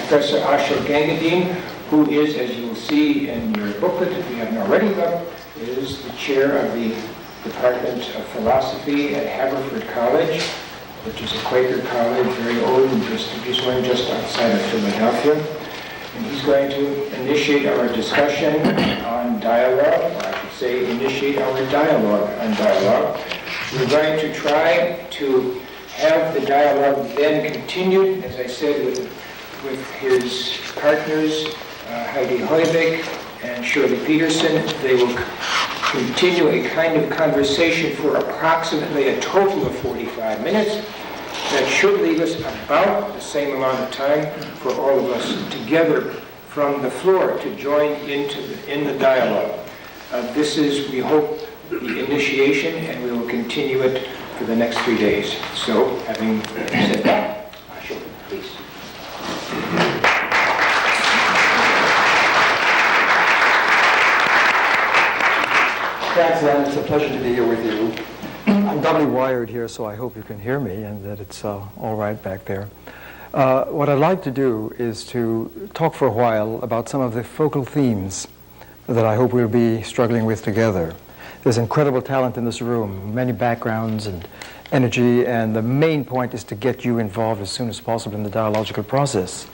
Professor Ashok, who is, as you will see in your booklet, if you haven't already looked, is the chair of the Department of Philosophy at Haverford College, which is a Quaker college, very old and prestigious one, just outside of Philadelphia. And he's going to initiate our discussion on dialogue, or I should say initiate our dialogue on dialogue. We're going to try to have the dialogue then continued, as I said, with his partners, Heidi Hoivik and Shirley Peterson. They will continue a kind of conversation for approximately a total of 45 minutes. That should leave us about the same amount of time for all of us together from the floor to join in the dialogue. This is, we hope, the initiation, and we will continue it for the next 3 days. So, having said that, Ashok, please. Thanks, Len. It's a pleasure to be here with you. I'm doubly wired here, so I hope you can hear me and that it's all right back there. What I'd like to do is to talk for a while about some of the focal themes that I hope we'll be struggling with together. There's incredible talent in this room, many backgrounds and energy, and the main point is to get you involved as soon as possible in the dialogical process.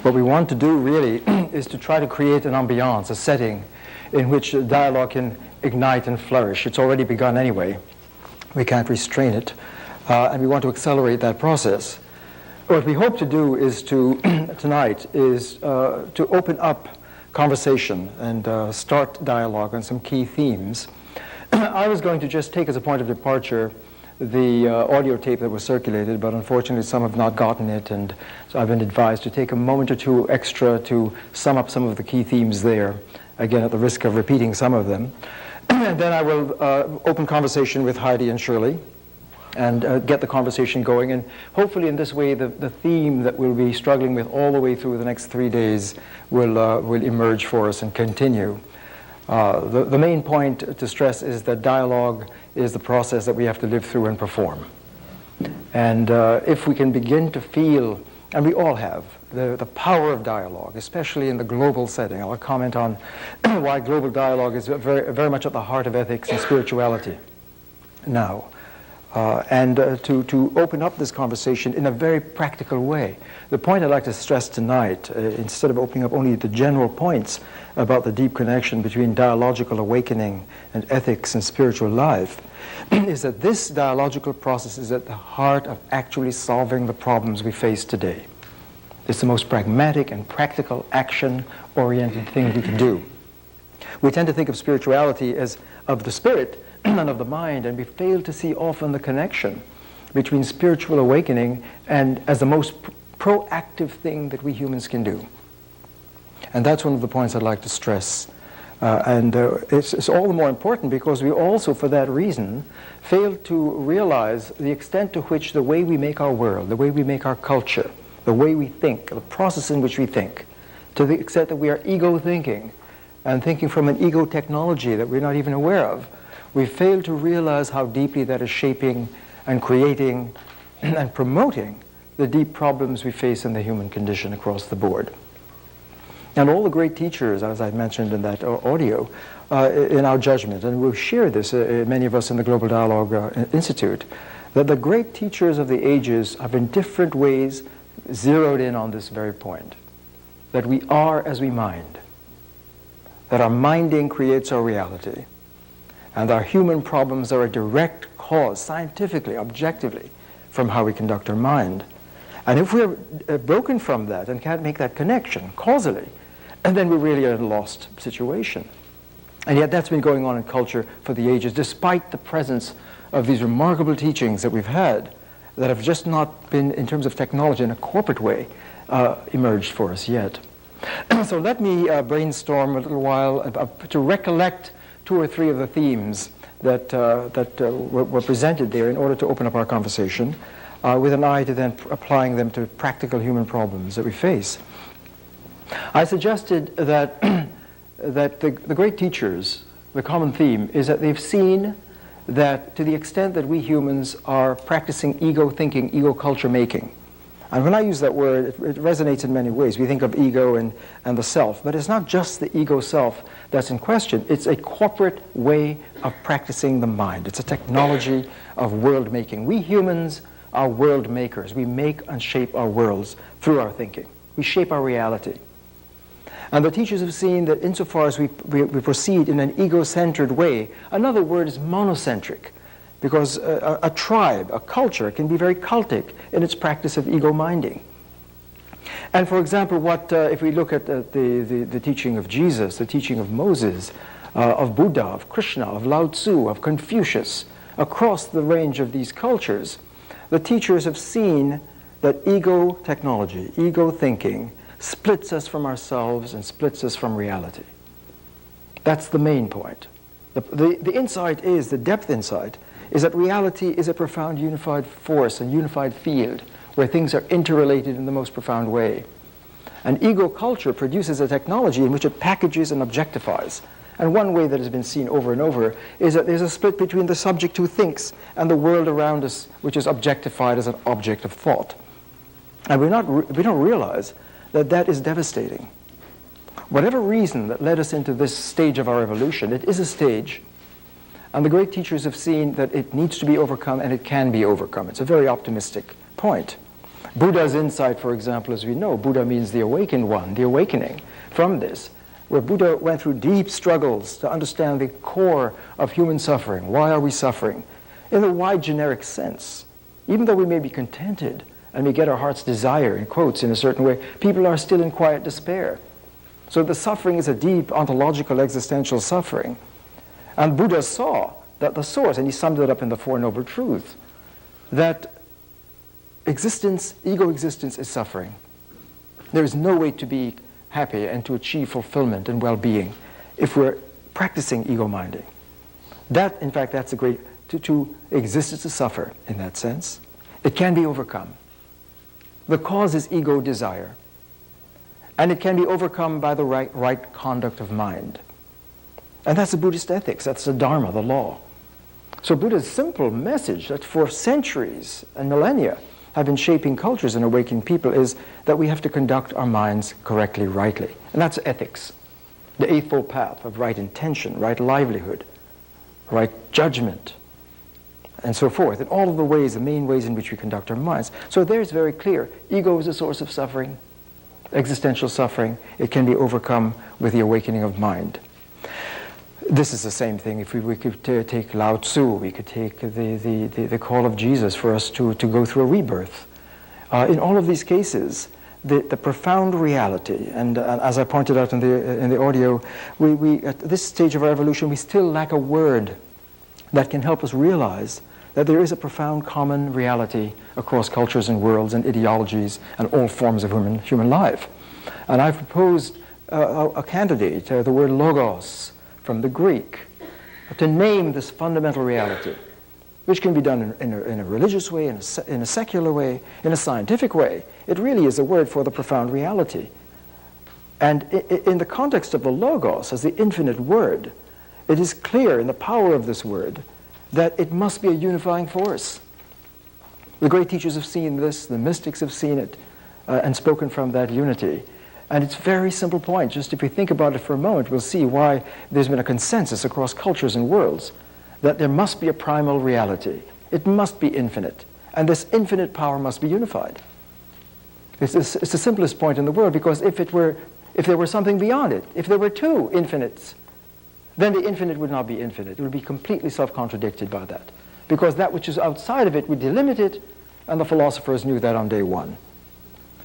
What we want to do really is to try to create an ambiance, a setting in which dialogue can ignite and flourish. It's already begun anyway. We can't restrain it, and we want to accelerate that process. What we hope to do is tonight is to open up conversation and start dialogue on some key themes. I was going to just take as a point of departure the audio tape that was circulated, but unfortunately some have not gotten it, and so I've been advised to take a moment or two extra to sum up some of the key themes there, again at the risk of repeating some of them. And then I will open conversation with Heidi and Shirley and get the conversation going, and hopefully in this way the theme that we'll be struggling with all the way through the next 3 days will emerge for us and continue. The main point to stress is that dialogue is the process that we have to live through and perform. And if we can begin to feel, and we all have, the power of dialogue, especially in the global setting. I'll comment on why global dialogue is very, very much at the heart of ethics and spirituality now. To open up this conversation in a very practical way. The point I'd like to stress tonight, instead of opening up only the general points about the deep connection between dialogical awakening and ethics and spiritual life, is that this dialogical process is at the heart of actually solving the problems we face today. It's the most pragmatic and practical, action-oriented thing we can do. We tend to think of spirituality as of the spirit and of the mind, and we fail to see often the connection between spiritual awakening and as the most proactive thing that we humans can do. And that's one of the points I'd like to stress. It's all the more important because we also, for that reason, fail to realize the extent to which the way we make our world, the way we make our culture, the way we think, the process in which we think, to the extent that we are ego thinking and thinking from an ego technology that we're not even aware of, we fail to realize how deeply that is shaping and creating and promoting the deep problems we face in the human condition across the board. And all the great teachers, as I mentioned in that audio, in our judgment, and we'll share this, many of us in the Global Dialogue Institute, that the great teachers of the ages have in different ways zeroed in on this very point, that we are as we mind, that our minding creates our reality, and our human problems are a direct cause, scientifically, objectively, from how we conduct our mind. And if we're broken from that and can't make that connection causally, and then we're really in a lost situation. And yet that's been going on in culture for the ages, despite the presence of these remarkable teachings that we've had that have just not been, in terms of technology, in a corporate way, emerged for us yet. So let me brainstorm a little while to recollect 2 or 3 of the themes that were presented there in order to open up our conversation, with an eye to then applying them to practical human problems that we face. I suggested that, the great teachers, the common theme is that they've seen that to the extent that we humans are practicing ego thinking, ego culture making, And when I use that word, it resonates in many ways. We think of ego and the self, but it's not just the ego self that's in question. It's a corporate way of practicing the mind. It's a technology of world making. We humans are world makers. We make and shape our worlds through our thinking. We shape our reality. And the teachers have seen that insofar as we proceed in an ego-centered way, another word is monocentric, because a tribe, a culture, can be very cultic in its practice of ego-minding. And for example, if we look at the teaching of Jesus, the teaching of Moses, of Buddha, of Krishna, of Lao Tzu, of Confucius, across the range of these cultures, the teachers have seen that ego technology, ego thinking, splits us from ourselves and splits us from reality. That's the main point. The insight is, the depth insight, is that reality is a profound unified force, a unified field, where things are interrelated in the most profound way. And ego culture produces a technology in which it packages and objectifies. And one way that has been seen over and over is that there's a split between the subject who thinks and the world around us, which is objectified as an object of thought. And we don't realize that that is devastating. Whatever reason that led us into this stage of our evolution, it is a stage, and the great teachers have seen that it needs to be overcome, and it can be overcome. It's a very optimistic point. Buddha's insight, for example, as we know, Buddha means the awakened one, the awakening from this, where Buddha went through deep struggles to understand the core of human suffering. Why are we suffering? In the wide generic sense, even though we may be contented and we get our heart's desire, in quotes, in a certain way, people are still in quiet despair. So the suffering is a deep ontological existential suffering. And Buddha saw that the source, and he summed it up in the Four Noble Truths, that existence, ego existence, is suffering. There is no way to be happy and to achieve fulfillment and well-being if we're practicing ego-minding. That, in fact, that's a great, to exist is to suffer in that sense. It can be overcome. The cause is ego desire. And it can be overcome by the right conduct of mind. And that's the Buddhist ethics, that's the Dharma, the law. So Buddha's simple message that for centuries and millennia have been shaping cultures and awakening people is that we have to conduct our minds correctly, rightly. And that's ethics, the Eightfold Path of right intention, right livelihood, right judgment, and so forth. In all of the ways, the main ways in which we conduct our minds. So there it's very clear. Ego is a source of suffering, existential suffering. It can be overcome with the awakening of mind. This is the same thing. If we could take Lao Tzu, we could take the call of Jesus for us to go through a rebirth. In all of these cases, the profound reality, and as I pointed out in the audio, we at this stage of our evolution, we still lack a word that can help us realize that there is a profound common reality across cultures and worlds and ideologies and all forms of human life. And I've proposed a candidate, the word logos, from the Greek, to name this fundamental reality, which can be done in a religious way, in a secular way, in a scientific way. It really is a word for the profound reality. And in the context of the logos, as the infinite word, it is clear in the power of this word that it must be a unifying force. The great teachers have seen this, the mystics have seen it, and spoken from that unity. And it's a very simple point. Just if we think about it for a moment, we'll see why there's been a consensus across cultures and worlds that there must be a primal reality. It must be infinite. And this infinite power must be unified. It's the simplest point in the world, because if there were something beyond it, if there were two infinites, then the infinite would not be infinite. It would be completely self-contradicted by that. Because that which is outside of it would delimit it, and the philosophers knew that on day one.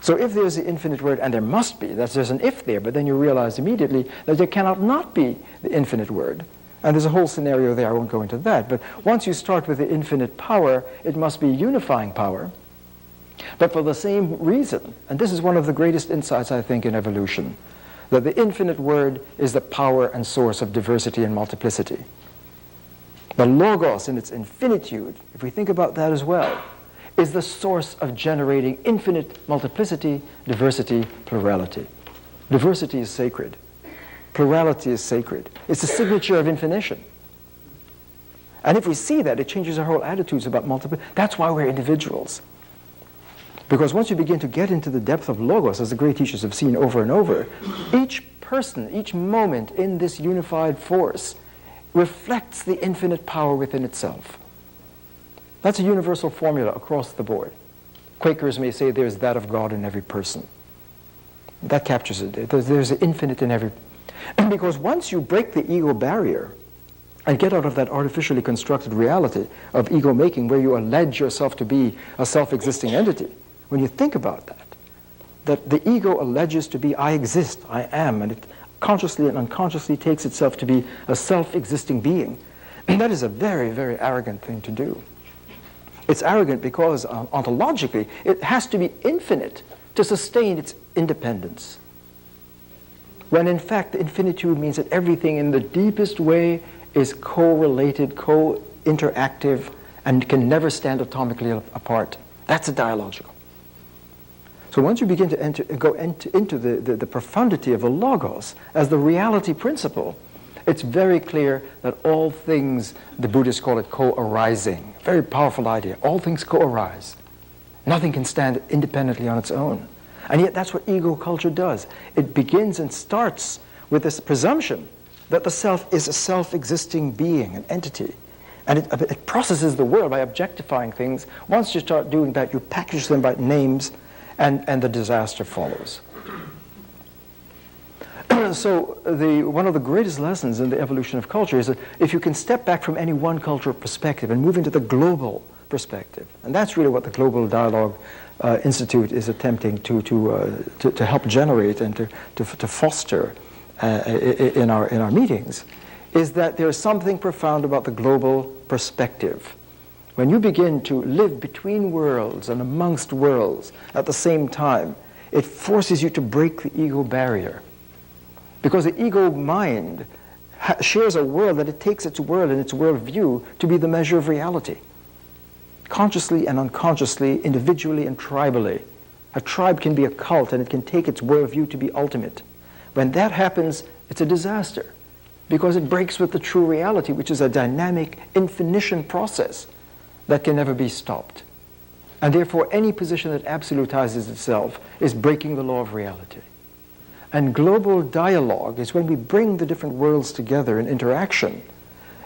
So if there's the infinite word, and there must be, there's an if there, but then you realize immediately that there cannot not be the infinite word. And there's a whole scenario there, I won't go into that. But once you start with the infinite power, it must be unifying power. But for the same reason, and this is one of the greatest insights, I think, in evolution, that the infinite word is the power and source of diversity and multiplicity. The logos in its infinitude, if we think about that as well, is the source of generating infinite multiplicity, diversity, plurality. Diversity is sacred. Plurality is sacred. It's the signature of infinition. And if we see that, it changes our whole attitudes about multiplicity. That's why we're individuals. Because once you begin to get into the depth of logos, as the great teachers have seen over and over, each person, each moment in this unified force reflects the infinite power within itself. That's a universal formula across the board. Quakers may say there's that of God in every person. That captures it. There's an infinite in every... Because once you break the ego barrier and get out of that artificially constructed reality of ego making where you allege yourself to be a self-existing entity, when you think about that the ego alleges to be I exist, I am, and it consciously and unconsciously takes itself to be a self-existing being, and that is a very, very arrogant thing to do. It's arrogant because ontologically it has to be infinite to sustain its independence. When in fact the infinitude means that everything in the deepest way is co-related, co-interactive, and can never stand atomically apart. That's a dialogical. So once you begin to go into the profundity of the logos as the reality principle, it's very clear that all things, the Buddhists call it co-arising. Very powerful idea. All things co-arise. Nothing can stand independently on its own. And yet that's what ego culture does. It begins and starts with this presumption that the self is a self-existing being, an entity. And it processes the world by objectifying things. Once you start doing that, you package them by names, and the disaster follows. So one of the greatest lessons in the evolution of culture is that if you can step back from any one cultural perspective and move into the global perspective, and that's really what the Global Dialogue Institute is attempting to help generate and to foster in our meetings, is that there is something profound about the global perspective. When you begin to live between worlds and amongst worlds at the same time, it forces you to break the ego barrier. Because the ego mind shares a world that it takes its world and its worldview to be the measure of reality. Consciously and unconsciously, individually and tribally. A tribe can be a cult and it can take its worldview to be ultimate. When that happens, it's a disaster because it breaks with the true reality, which is a dynamic infinition process that can never be stopped. And therefore, any position that absolutizes itself is breaking the law of reality. And global dialogue is when we bring the different worlds together in interaction.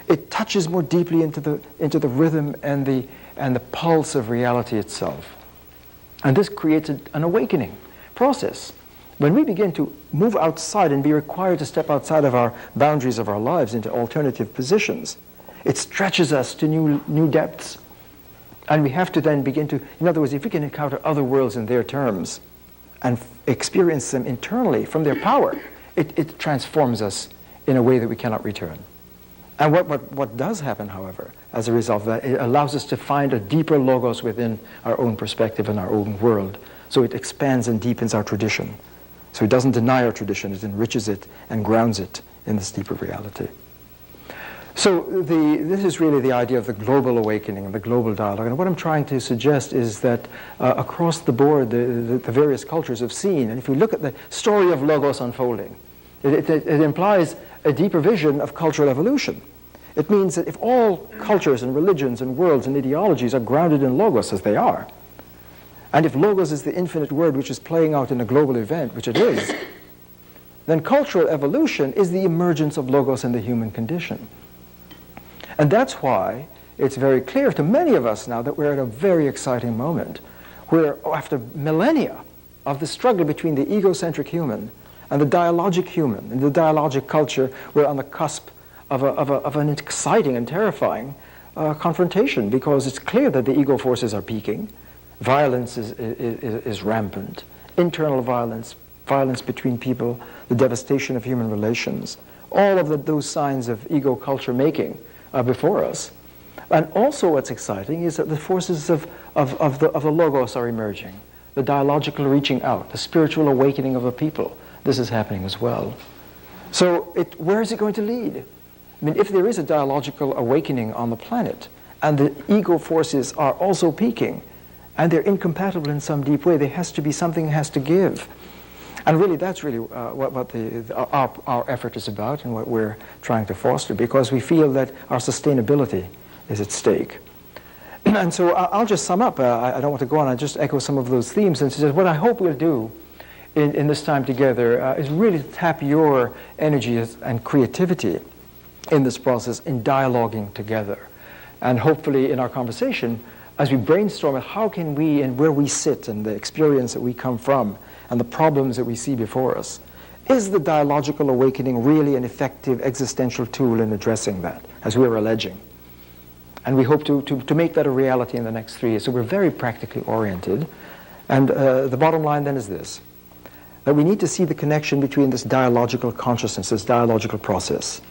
It touches more deeply into the rhythm and the pulse of reality itself. And this creates an awakening process. When we begin to move outside and be required to step outside of our boundaries of our lives into alternative positions, it stretches us to new depths. And we have to then begin to, in other words, if we can encounter other worlds in their terms and experience them internally from their power, it transforms us in a way that we cannot return. And what does happen, however, as a result of that, it allows us to find a deeper logos within our own perspective and our own world. So it expands and deepens our tradition. So it doesn't deny our tradition, it enriches it and grounds it in this deeper reality. So this is really the idea of the global awakening and the global dialogue. And what I'm trying to suggest is that across the board, the various cultures have seen, and if we look at the story of logos unfolding, it implies a deeper vision of cultural evolution. It means that if all cultures and religions and worlds and ideologies are grounded in logos, as they are, and if logos is the infinite word which is playing out in a global event, which it is, then cultural evolution is the emergence of logos in the human condition. And that's why it's very clear to many of us now that we're at a very exciting moment where after millennia of the struggle between the egocentric human and the dialogic human, and the dialogic culture, we're on the cusp of an exciting and terrifying confrontation, because it's clear that the ego forces are peaking. Violence is rampant. Internal violence, violence between people, the devastation of human relations, all of those signs of ego culture making are before us. And also what's exciting is that the forces of the logos are emerging. The dialogical reaching out, the spiritual awakening of a people. This is happening as well. So where is it going to lead? I mean, if there is a dialogical awakening on the planet, and the ego forces are also peaking, and they're incompatible in some deep way, something has to give. And really, that's really what our effort is about and what we're trying to foster, because we feel that our sustainability is at stake. And so I'll just sum up. I don't want to go on. I'll just echo some of those themes and suggest what I hope we'll do in this time together is really to tap your energy and creativity in this process in dialoguing together. And hopefully in our conversation, as we brainstorm how can we and where we sit and the experience that we come from and the problems that we see before us, is the dialogical awakening really an effective existential tool in addressing that, as we are alleging? And we hope to make that a reality in the next 3 years. So we're very practically oriented. And the bottom line then is this, that we need to see the connection between this dialogical consciousness, this dialogical process,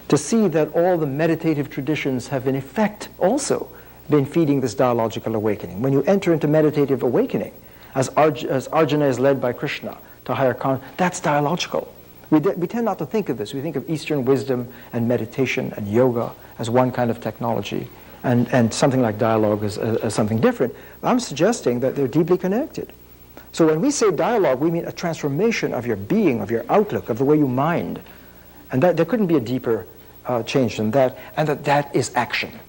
to see that all the meditative traditions have in effect also been feeding this dialogical awakening. When you enter into meditative awakening, as Arjuna is led by Krishna to higher consciousness, that's dialogical. We tend not to think of this. We think of Eastern wisdom and meditation and yoga as one kind of technology, and something like dialogue as something different. I'm suggesting that they're deeply connected. So when we say dialogue, we mean a transformation of your being, of your outlook, of the way you mind. And that there couldn't be a deeper change than that, and that is action.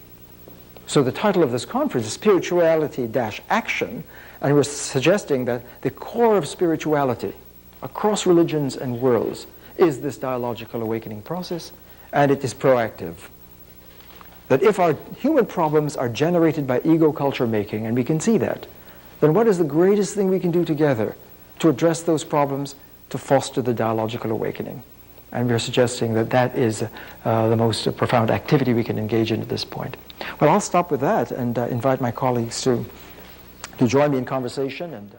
So the title of this conference is Spirituality-Action, and we're suggesting that the core of spirituality across religions and worlds is this dialogical awakening process, and it is proactive. That if our human problems are generated by ego culture making, and we can see that, then what is the greatest thing we can do together to address those problems, to foster the dialogical awakening? And we're suggesting that that is the most profound activity we can engage in at this point. Well, I'll stop with that and invite my colleagues to join me in conversation. And